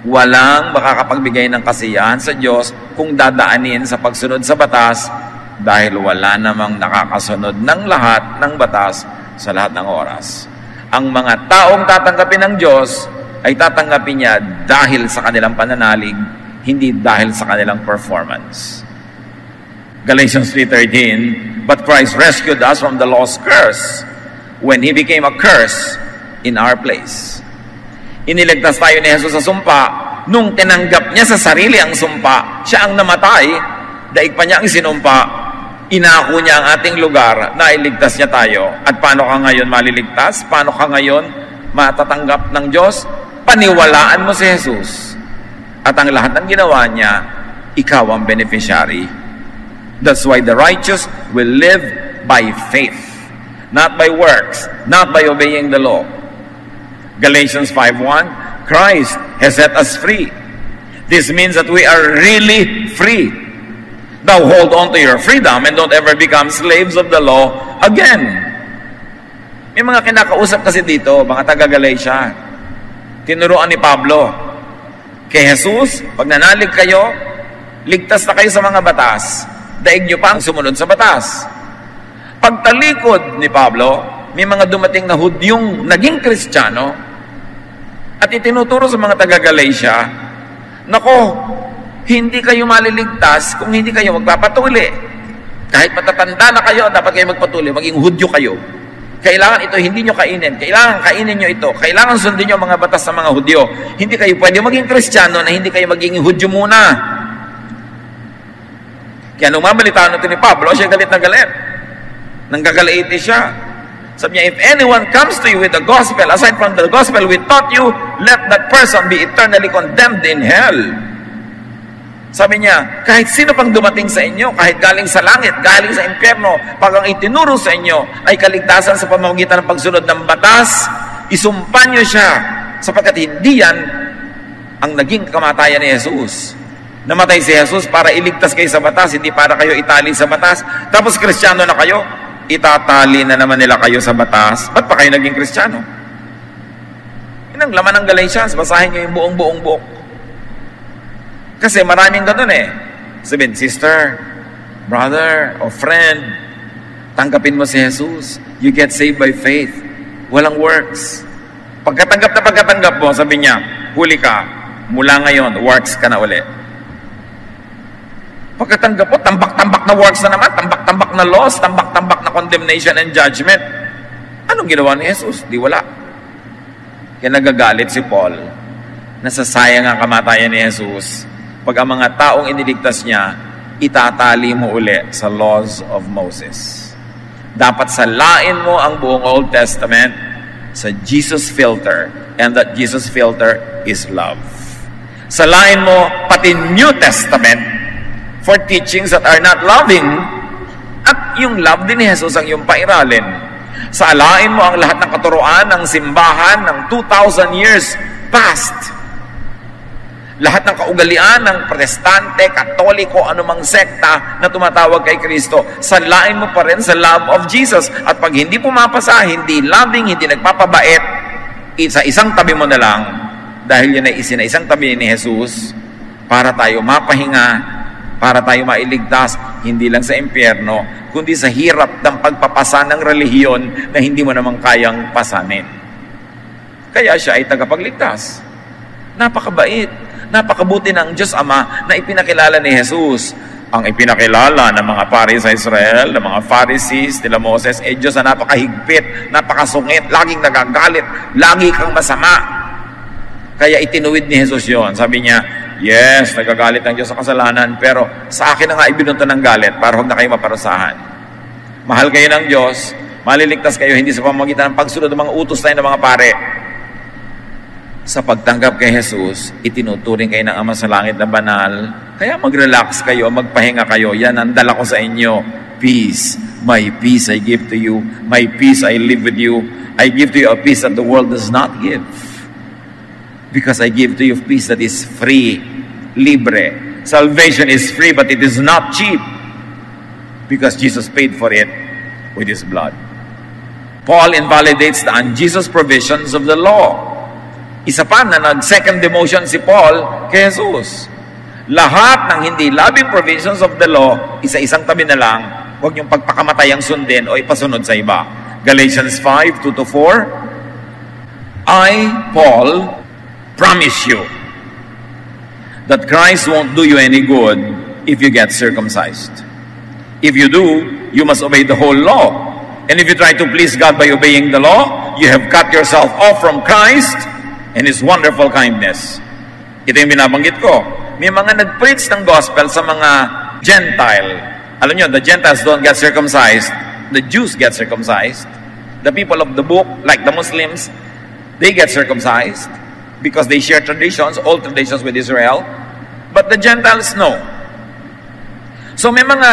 Walang makakapagbigay ng kasiyahan sa Diyos kung dadaanin sa pagsunod sa batas dahil wala namang nakakasunod ng lahat ng batas sa lahat ng oras. Ang mga taong tatanggapin ng Diyos ay tatanggapin niya dahil sa kanilang pananalig, hindi dahil sa kanilang performance. Galatians 3:13, "But Christ rescued us from the law's curse when He became a curse in our place." Iniligtas tayo ni Jesus sa sumpa. Nung tinanggap niya sa sarili ang sumpa, siya ang namatay, daig pa niya ang isinumpa, inako niya ang ating lugar na iligtas niya tayo. At paano ka ngayon maliligtas? Paano ka ngayon matatanggap ng Diyos? Paniwalaan mo si Jesus. At ang lahat ng ginawa niya, ikaw ang beneficiary. That's why the righteous will live by faith, not by works, not by obeying the law. Galatians 5:1, Christ has set us free. This means that we are really free. Now hold on to your freedom and don't ever become slaves of the law again. May mga kinakausap kasi dito, mga taga-Galatia. Tinuruan ni Pablo, kay Jesus, pag nanalig kayo, ligtas na kayo sa mga batas, daig nyo pa ang sumunod sa batas. Pagtalikod ni Pablo, may mga dumating na Hudyong naging Kristiyano at itinuturo sa mga taga-Galatia, nako, hindi kayo maliligtas kung hindi kayo magpapatuli. Kahit matatanda na kayo, dapat kayo magpatuli, maging Hudyo kayo. kailangan ito, hindi nyo kainin. Kailangan kainin nyo ito. Kailangan sundin nyo mga batas ng mga Hudyo. Hindi kayo pwede maging Kristiyano na hindi kayo maging Hudyo muna. Kaya nung mabalitaan ito ni Pablo, siya galit na galit. Nanggagalaiti siya. Sabi niya, if anyone comes to you with the gospel, aside from the gospel we taught you, let that person be eternally condemned in hell. Sabi niya, kahit sino pang dumating sa inyo, kahit galing sa langit, galing sa impyerno, pag ang itinuro sa inyo ay kaligtasan sa pamamagitan ng pagsunod ng batas, isumpan niyo siya, sapagkat hindi yan ang naging kamatayan ni Jesus. Namatay si Jesus para iligtas kayo sa batas, hindi para kayo itali sa batas. Tapos Kristiyano na kayo, itatali na naman nila kayo sa batas. Ba't pa kayo naging Kristiyano? Yun ang laman ng Galatians. Basahin nyo yung buong buok. Kasi maraming ganun eh. Sabihin, sister, brother, or friend, tanggapin mo si Jesus. You get saved by faith. Walang works. Pagkatanggap mo, sabi niya, huli ka. Mula ngayon, works ka na ulit. Pagkatanggap mo, tambak-tambak na works na naman, tambak-tambak na laws, tambak-tambak na condemnation and judgment. Anong ginawa ni Jesus? Di wala. Kaya nagagalit si Paul. Nasasayang ang kamatayan ni Jesus. Pag ang mga taong iniligtas niya, itatali mo uli sa laws of Moses. Dapat salain mo ang buong Old Testament sa Jesus filter. And that Jesus filter is love. Salain mo pati New Testament for teachings that are not loving, at yung love din ni Jesus ang iyong pairalin. Salain mo ang lahat ng katuruan ng simbahan ng 2,000 years past. Lahat ng kaugalian ng protestante, katoliko, anumang sekta na tumatawag kay Kristo, salain mo pa rin sa love of Jesus. At pag hindi pumapasa, hindi loving, hindi nagpapabait, sa isang tabi mo na lang, dahil yun ay isang tabi ni Jesus, para tayo mapahinga, para tayo mailigtas, hindi lang sa impyerno, kundi sa hirap ng pagpapasa ng relihiyon na hindi mo naman kayang pasanin. Kaya siya ay tagapagligtas. Napakabait, napakabuti ng Diyos Ama na ipinakilala ni Jesus. Ang ipinakilala ng mga pari sa Israel, ng mga Pharisees, nila Moses, Diyos na napakahigpit, napakasungit, laging nagagalit, lagi kang masama. Kaya itinuwid ni Jesus yon. Sabi niya, yes, nagagalit ang Diyos sa kasalanan, pero sa akin na nga ibinunto ng galit para huwag na kayo maparusahan. Mahal kayo ng Diyos, maliligtas kayo hindi sa pamamagitan ng pagsunod ng mga utos tayo ng mga pare. Sa pagtanggap kay Jesus, itinuturing kayo ng Ama sa langit na banal. Kaya mag-relax kayo, magpahinga kayo. Yan ang dala ko sa inyo. Peace. My peace I give to you. My peace I live with you. I give to you a peace that the world does not give. Because I give to you peace that is free, libre. Salvation is free, but it is not cheap. Because Jesus paid for it with His blood. Paul invalidates the unjust provisions of the law. Isa pa na nag-second demotion si Paul kay Jesus. Lahat ng hindi loving provisions of the law, isa-isang tabi na lang, huwag niyong pagpakamatay ang sundin o ipasunod sa iba. Galatians 5:2-4, I, Paul, promise you that Christ won't do you any good if you get circumcised. If you do, you must obey the whole law. And if you try to please God by obeying the law, you have cut yourself off from Christ and His wonderful kindness. Ito yung binabanggit ko. May mga nag-preach ng gospel sa mga Gentile. Alam nyo, the Gentiles don't get circumcised. The Jews get circumcised. The people of the book, like the Muslims, they get circumcised because they share traditions, old traditions with Israel. But the Gentiles, no. So may mga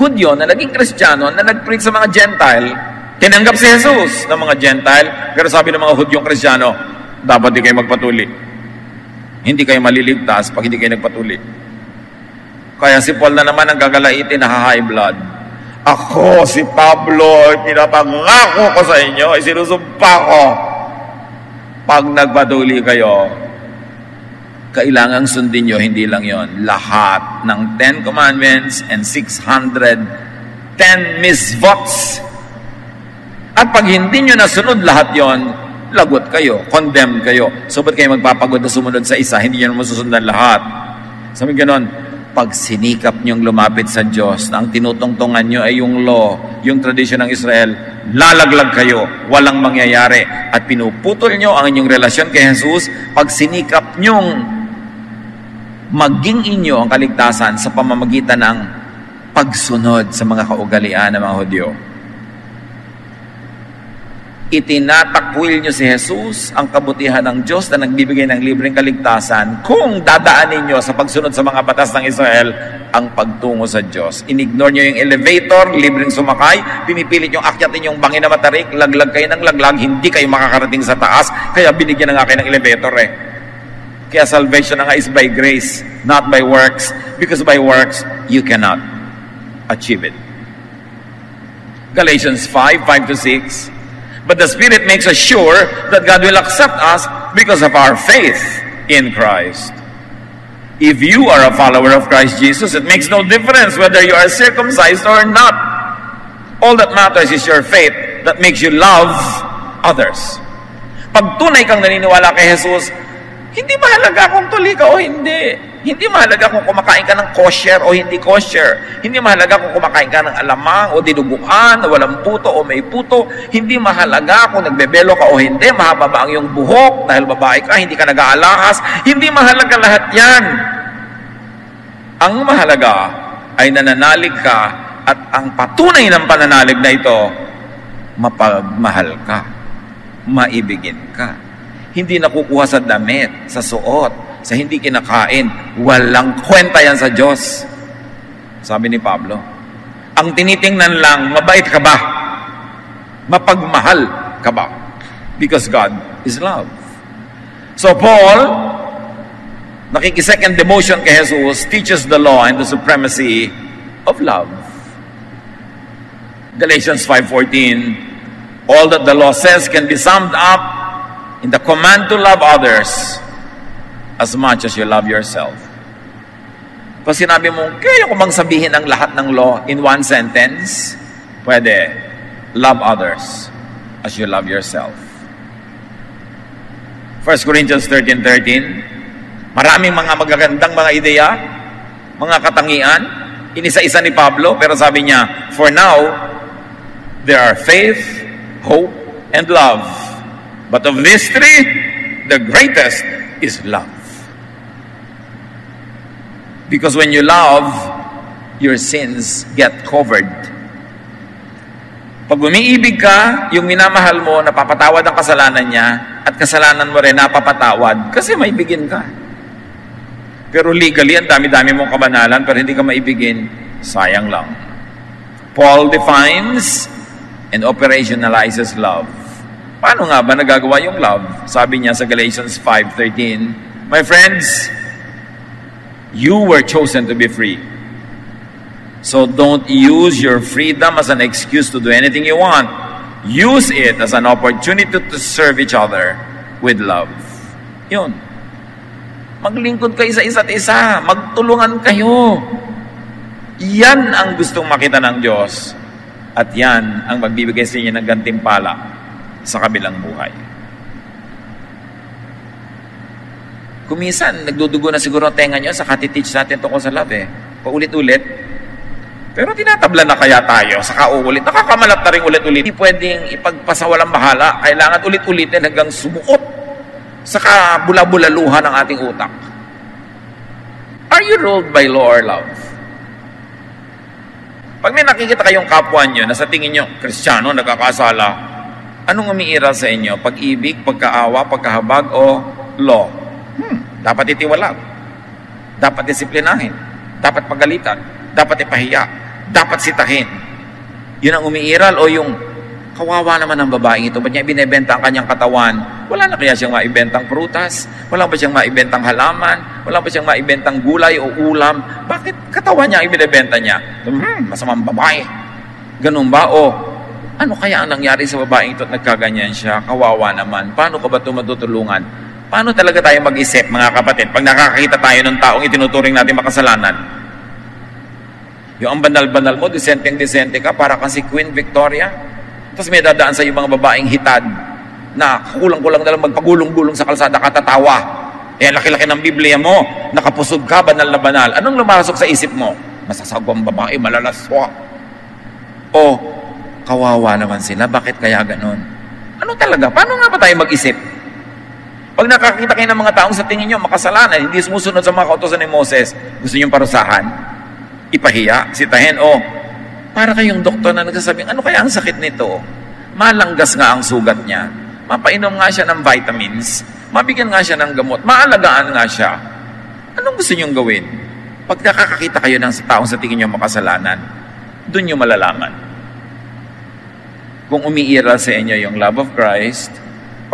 Hudyo na naging Kristiyano na nag-preach sa mga Gentile, tinanggap si Jesus ng mga Gentile, pero sabi ng mga Hudyong Kristiyano, dapat di kayo magpatuli. Hindi kayo maliligtas pag hindi kayo nagpatuli. Kaya si Paul na naman ang gagalaitin na high blood. Ako, si Pablo, pinapangako ko sa inyo, isinusumpa ko. Pag nagpatuli kayo, kailangang sundin nyo, hindi lang yon. Lahat ng 10 commandments and 610 misvots. At pag hindi nyo nasunod lahat yon, lagot kayo, condemn kayo. So ba't kayo magpapagod na sumunod sa isa, hindi nyo naman susundan lahat? Sabi ganon, pag sinikap niyong lumapit sa Diyos, na ang tinutungtungan niyo ay yung law, yung tradisyon ng Israel, lalaglag kayo, walang mangyayari. At pinuputol niyo ang inyong relasyon kay Jesus pag sinikap niyong maging inyo ang kaligtasan sa pamamagitan ng pagsunod sa mga kaugalian ng mga Hudyo. Itinatakwil nyo si Jesus, ang kabutihan ng Diyos na nagbibigay ng libreng kaligtasan, kung dadaanin nyo sa pagsunod sa mga batas ng Israel ang pagtungo sa Diyos. Inignore nyo yung elevator, libreng sumakay, pinipilit yung akyatin yung bangin na matarik, laglag kayo ng laglag, hindi kayo makakarating sa taas, kaya binigyan na nga kayo ng elevator eh. Kaya salvation na nga is by grace, not by works, because by works, you cannot achieve it. Galatians 5:5-6. But the Spirit makes us sure that God will accept us because of our faith in Christ. If you are a follower of Christ Jesus, it makes no difference whether you are circumcised or not. All that matters is your faith that makes you love others. Pag tunay kang naniniwala kay Jesus, hindi mahalaga kung tuli ka o hindi. Hindi mahalaga kung kumakain ka ng kosher o hindi kosher. Hindi mahalaga kung kumakain ka ng alamang o dinuguan, o walang puto o may puto. Hindi mahalaga kung nagbebelo ka o hindi. Mahaba ba ang iyong buhok dahil babae ka, hindi ka nag-aalahas. Hindi mahalaga lahat yan. Ang mahalaga ay nananalig ka at ang patunay ng pananalig na ito, mapagmahal ka, maibigin ka. Hindi nakukuha sa damit, sa suot, sa hindi kinakain. Walang kwenta yan sa Diyos. Sabi ni Pablo, ang tinitingnan lang, mabait ka ba? Mapagmahal ka ba? Because God is love. So Paul, nakikisecond demotion kay Jesus, teaches the law and the supremacy of love. Galatians 5:14, all that the law says can be summed up in the command to love others as much as you love yourself. Pag sinabi mo, kaya ko bang sabihin ang lahat ng law in one sentence? Pwede. Love others as you love yourself. 1 Corinthians 13:13, maraming mga magagandang mga ideya, mga katangian, inisa-isa ni Pablo, pero sabi niya, for now, there are faith, hope, and love. But of these three, the greatest is love. Because when you love, your sins get covered. Pag umiibig ka, yung minamahal mo, napapatawad ang kasalanan niya, at kasalanan mo rin napapatawad, kasi maibigin ka. Pero legally, ang dami-dami mong kabanalan, pero hindi ka maibigin, sayang lang. Paul defines and operationalizes love. Paano nga ba nagagawa yung love? Sabi niya sa Galatians 5:13, my friends, you were chosen to be free. So don't use your freedom as an excuse to do anything you want. Use it as an opportunity to serve each other with love. Yun. Maglingkod kayo sa isa't isa. Magtulungan kayo. Yan ang gustong makita ng Diyos. At yan ang magbibigay sa inyo ng gantimpala sa kabilang buhay. Kumisan, nagdudugo na siguro ang tenga nyo sa katiteach natin tungkol sa love eh. Paulit-ulit. Pero tinatabla na kaya tayo sa kauulit. Nakakamalat na rin ulit-ulit. Hindi pwedeng ipagpasa walang bahala. Kailangan ulit-ulitin hanggang sumuot sa kabula-bulaluhan ng ating utak. Are you ruled by law or love? Pag may nakikita kayong kapwa nyo na sa tingin nyo, Kristiyano, nagkakasala, anong umiiral sa inyo? Pag-ibig, pagkaawa, pagkahabag, o law? Dapat itiwalag. Dapat disiplinahin. Dapat pagalitan. Dapat ipahiya. Dapat sitahin. Yun ang umiiral o yung kawawa naman ng babaeng ito. Ba't niya binibenta ang kanyang katawan? Wala na kaya siyang maibentang prutas? Wala ba siyang maibentang halaman? Wala ba siyang maibentang gulay o ulam? Bakit katawan niya ang binibenta niya? Masamang babae. Ganun ba? O ano kaya ang nangyari sa babaeng ito at nagkaganyan siya? Kawawa naman. Paano ka ba ito matutulungan? Paano talaga tayo mag-isip, mga kapatid, pag nakakakita tayo ng taong itinuturing natin makasalanan? Yung ang banal-banal mo, disenteng-disente ka, para kang si Queen Victoria. Tapos may dadaan sa yung mga babaeng hitad na kulang-kulang na lang magpagulong-gulong sa kalsada, katatawa. Eh, laki-laki ng Biblia mo, nakapusog ka, banal na banal. Anong lumarasok sa isip mo? Masasagwang babae, malalaswa. O, kawawa naman sila, bakit kaya ganon? Ano talaga? Paano nga ba tayo mag-isip? Pag nakakita kayo ng mga taong sa tingin nyo, makasalanan, hindi sumusunod sa mga kautosan ni Moses, gusto nyo parusahan? Ipahiya, sitahin, o, para kayong doktor na nagsasabing, ano kaya ang sakit nito? Malanggas nga ang sugat niya. Mapainom nga siya ng vitamins. Mabigyan nga siya ng gamot. Maalagaan nga siya. Anong gusto niyong gawin? Pag nakakakita kayo ng taong sa tingin niyo makasalanan, doon niyo malalaman kung umiiral sa inyo yung love of Christ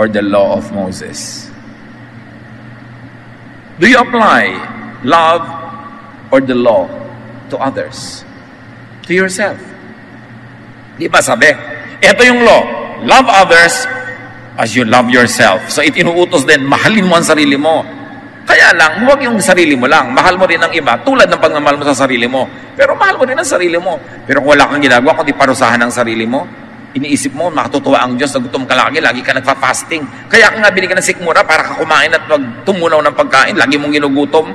or the law of Moses. Do you apply love or the law to others? To yourself? Di ba sabi? Ito yung law. Love others as you love yourself. So itinuutos din, mahalin mo ang sarili mo. Kaya lang, huwag yung sarili mo lang. Mahal mo rin ang iba, tulad ng pagmamahal mo sa sarili mo. Pero mahal mo rin ang sarili mo. Pero kung wala kang ginagawa, kundi parusahan ang sarili mo, iniisip mo, makatutuwa ang Diyos, nagutom ka lagi ka nagpa-fasting. Kaya ka nga binigyan ng sikmura para ka kumain at tumunaw ng pagkain, lagi mong ginugutom.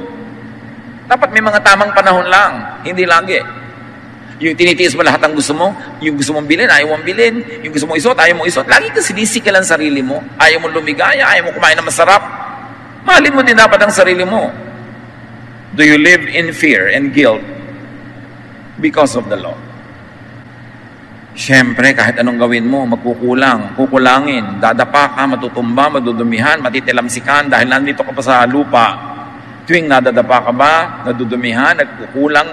Dapat may mga tamang panahon lang, hindi lagi. Yung tinitiis mo lahat ang gusto mo, yung gusto mong bilhin, ayaw mong bilhin, yung gusto mong isuot, ayaw mong isuot, lagi ka sinisikil ang sarili mo, ayaw mong lumigaya, ayaw mong kumain ng masarap. Mahalin mo din dapat ang sarili mo. Do you live in fear and guilt because of the law? Siyempre, kahit anong gawin mo, kukulangin, dadapa ka, matutumba, madudumihan, matitilamsikan dahil nandito ka pa sa lupa. Tuwing nadadapa ka ba, nadudumihan, nagkukulang,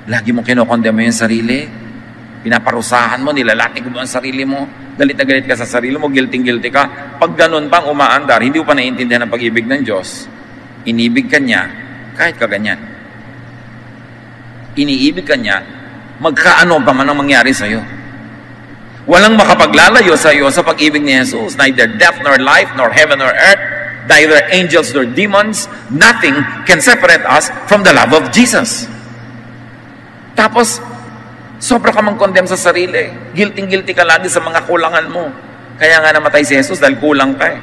lagi mong kinokondemno yung sarili. Pinaparusahan mo, nilalatik mo ang sarili mo. Galit na galit ka sa sarili mo, guilty ka. Pag ganun pang umaandar, hindi mo pa naiintindihan ang pag-ibig ng Diyos. Inibig ka niya, kahit ka ganyan. Iniibig ka niya, magkaano pa man ang mangyari sa'yo. Walang makapaglalayo sa'yo sa pag-ibig ni Jesus. Neither death nor life, nor heaven nor earth, neither angels nor demons, nothing can separate us from the love of Jesus. Tapos, sobra ka mang-condemn sa sarili. Guilty ka lagi sa mga kulangan mo. Kaya nga namatay si Jesus dahil kulang ka eh.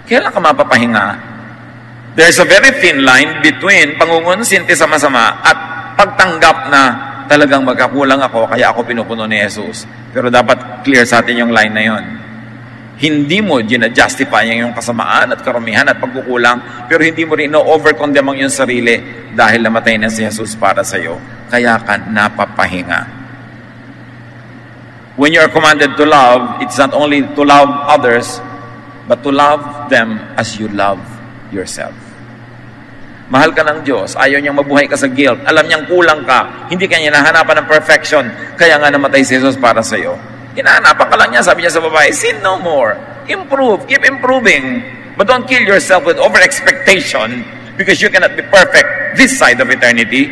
Kailan ka mapapahinga? There's a very thin line between pangungonsinti sa masama at pagtanggap na talagang magkakulang ako, kaya ako pinupuno ni Jesus. Pero dapat clear sa atin yung line na yon. Hindi mo ginajustify yung kasamaan at karumihan at pagkukulang, pero hindi mo rin no-overcondemn ang iyong sarili dahil namatay na si Jesus para sa iyo. Kaya ka napapahinga. When you are commanded to love, it's not only to love others, but to love them as you love yourself. Mahal ka ng Diyos, ayaw niyang mabuhay ka sa guilt, alam niyang kulang ka, hindi ka niya nahanapan ng perfection, kaya nga namatay si Jesus para sa iyo. Hinahanapan ka lang niya, sabi niya sa babae, sin no more. Improve, keep improving. But don't kill yourself with over-expectation because you cannot be perfect this side of eternity.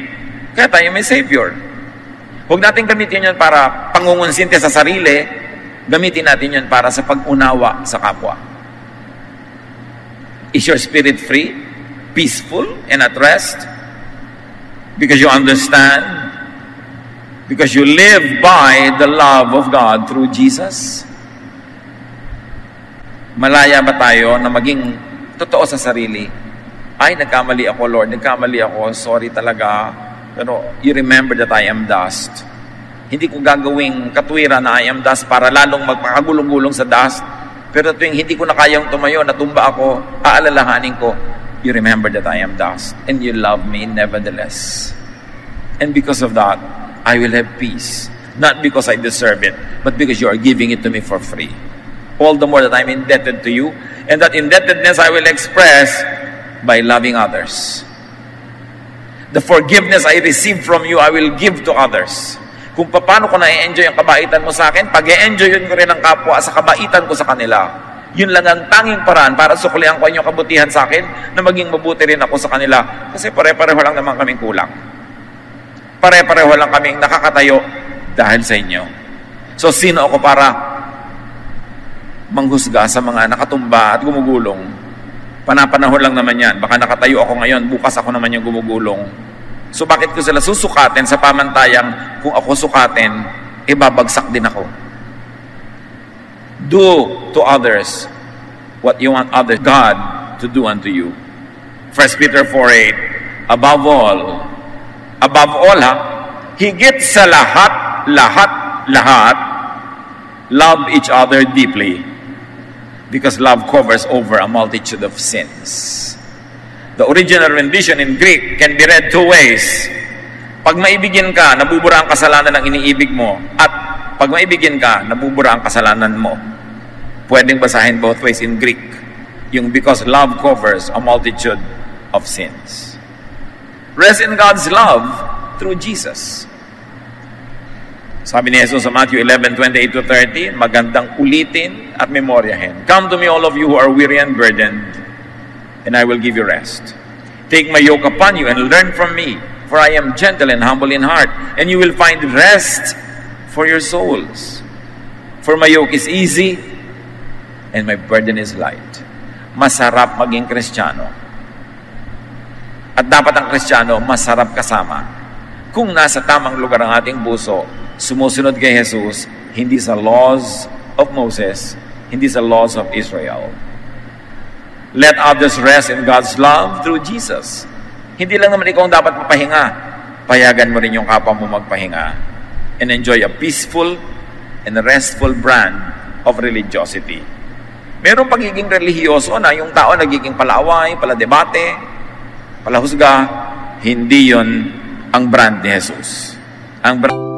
Kaya tayo may Savior. Huwag natin gamitin yun para pangungonsinti sa sarili, gamitin natin yun para sa pag-unawa sa kapwa. Is your spirit free, peaceful, and at rest? Because you understand, because you live by the love of God through Jesus? Malaya ba tayo na maging totoo sa sarili? Ay, nagkamali ako, Lord. Nagkamali ako. Sorry talaga. Pero you remember that I am dust. Hindi ko gagawing katwiran na I am dust para lalong magpakagulong-gulong sa dust. Pero tuwing hindi ko na kayang tumayo, natumba ako, aalalahanin ko, you remember that I am dust. And you love me nevertheless. And because of that, I will have peace. Not because I deserve it, but because you are giving it to me for free. All the more that I'm indebted to you, and that indebtedness I will express by loving others. The forgiveness I receive from you, I will give to others. Kung paano ko na-enjoy ang kabaitan mo sa akin, pag-e-enjoy ko rin ang kapwa sa kabaitan ko sa kanila. Yun lang ang tanging paraan para suklihan ko ang kabutihan sa akin na maging mabuti rin ako sa kanila. Kasi pare-pareho lang naman kaming kulang. Pare-pareho lang kaming nakakatayo dahil sa inyo. So, sino ako para manghusga sa mga nakatumba at gumugulong? Panapanahon lang naman yan. Baka nakatayo ako ngayon, bukas ako naman yung gumugulong. So, bakit ko sila susukatin sa pamantayang kung ako sukatin, babagsak din ako? Do to others what you want God to do unto you. 1 Peter 4:8, above all ha, higit sa lahat, love each other deeply, because love covers over a multitude of sins. The original rendition in Greek can be read two ways. Pag maibigin ka, nabubura ang kasalanan ng iniibig mo. At pag maibigin ka, nabubura ang kasalanan mo. Pwedeng basahin both ways in Greek. Yung because love covers a multitude of sins. Rest in God's love through Jesus. Sabi ni Jesus sa Matthew 11:28-30, magandang ulitin at memoryahin. Come to me all of you who are weary and burdened, and I will give you rest. Take my yoke upon you and learn from me, for I am gentle and humble in heart, and you will find rest for your souls. For my yoke is easy, and my burden is light. Masarap maging Kristiyano. At dapat ang Kristiyano, masarap kasama. Kung nasa tamang lugar ang ating puso, sumusunod kay Jesus, hindi sa laws of Moses, hindi sa laws of Israel. Let others rest in God's love through Jesus. Hindi lang naman ikaw ang dapat mapahinga. Payagan mo rin yung kapwa mo magpahinga and enjoy a peaceful and restful brand of religiosity. Merong pagiging relihiyoso na yung tao nagiging palaway, paladebate, palahusga. Hindi yon ang brand ni Jesus. Ang brand